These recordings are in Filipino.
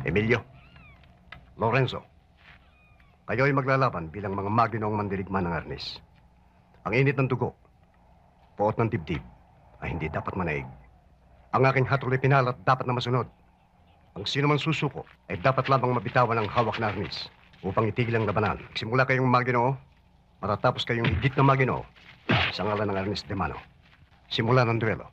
Emilio, Lorenzo, kayo ay maglalaban bilang mga maginoong mandirigma ng arnis. Ang init ng dugo, puot ng dibdib, ay hindi dapat manaig. Ang aking hatol ay pinalat dapat na masunod. Ang sino man susuko ay dapat lamang mabitawan ang hawak na arnis upang itigil ang labanan. Simula kayong maginoo, matatapos kayong higit na maginoo sa ngalan ng Arnis de Mano. Simula ng duelo.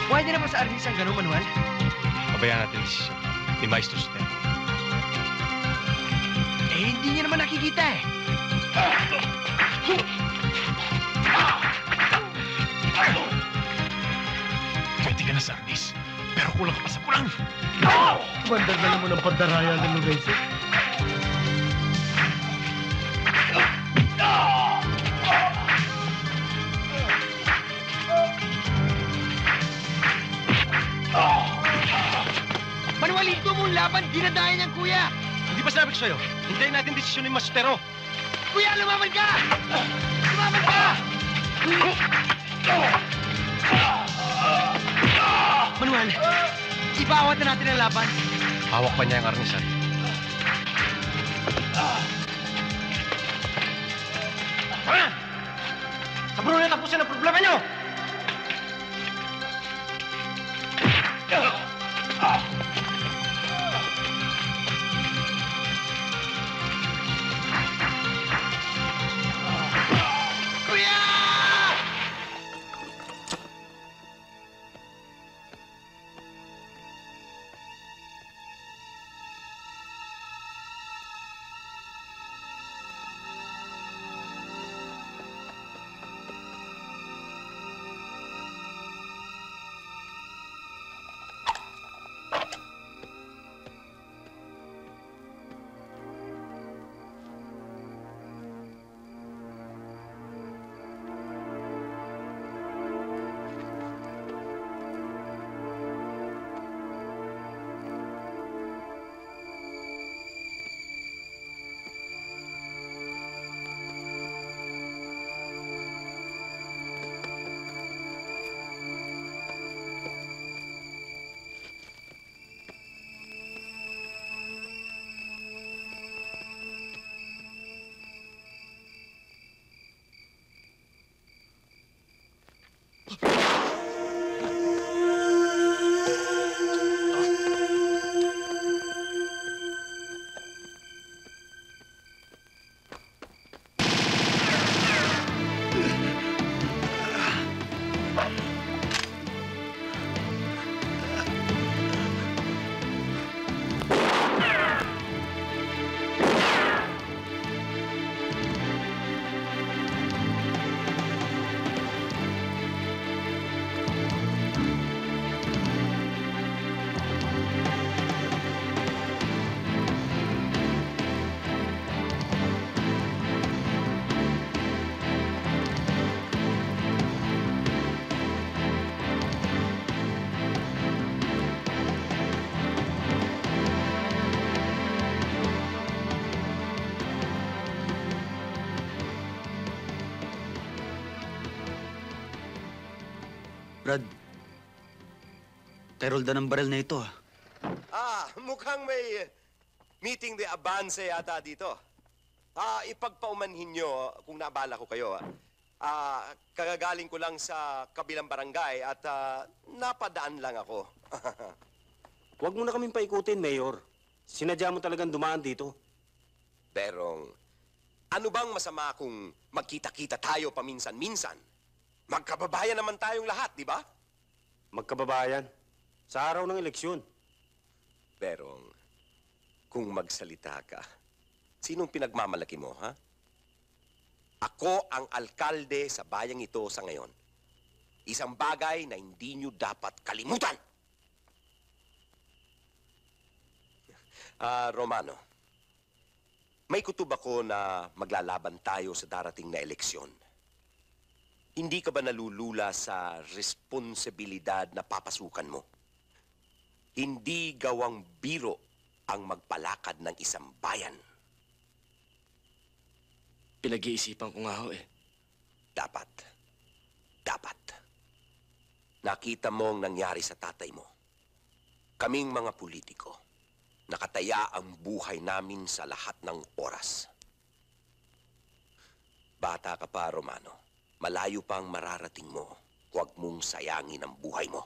Pwede naman sa Arnis ang gano'ng manual? Pabayaan natin desisyon ni Maestro Sotero. Eh, hindi niya naman nakikita eh. Pwede ka na sa Arnis, pero kulang ka pa sa kulang. Bandagdagan mo ng pandaraya ng Lorenzo. Manualito mong laban, dinadayan niyang kuya! Hindi pa sinabi ko sa'yo, hintayin natin desisyon ni Maestro Sotero. Kuya, lumaban ka! Lumaban ka! Manuel, ibawat na natin ang laban. Hawak pa niya ang Arnisan. Sabro na tapusin ang problema niyo! Brad, Terolda ng baril na ito, mukhang may meeting de avance yata dito. Ipagpaumanhin nyo kung naabala ko kayo. Kagagaling ko lang sa kabilang barangay at napadaan lang ako. Huwag mo na kaming paikutin, Mayor. Sinadya mo talagang dumaan dito. Berong, ano bang masama kung magkita-kita tayo paminsan-minsan? Magkababayan naman tayong lahat, di ba? Magkababayan. Sa araw ng eleksyon. Berong, kung magsalita ka, sinong pinagmamalaki mo, ha? Ako ang alkalde sa bayang ito sa ngayon. Isang bagay na hindi nyo dapat kalimutan. Romano, may kutob ako na maglalaban tayo sa darating na eleksyon. Hindi ka ba nalulula sa responsibilidad na papasukan mo? Hindi gawang biro ang magpalakad ng isang bayan. Pinag-iisipan ko nga ho eh. Dapat. Nakita mo ang nangyari sa tatay mo. Kaming mga politiko, nakataya ang buhay namin sa lahat ng oras. Bata ka pa, Romano. Malayo pang mararating mo. Huwag mong sayangin ang buhay mo.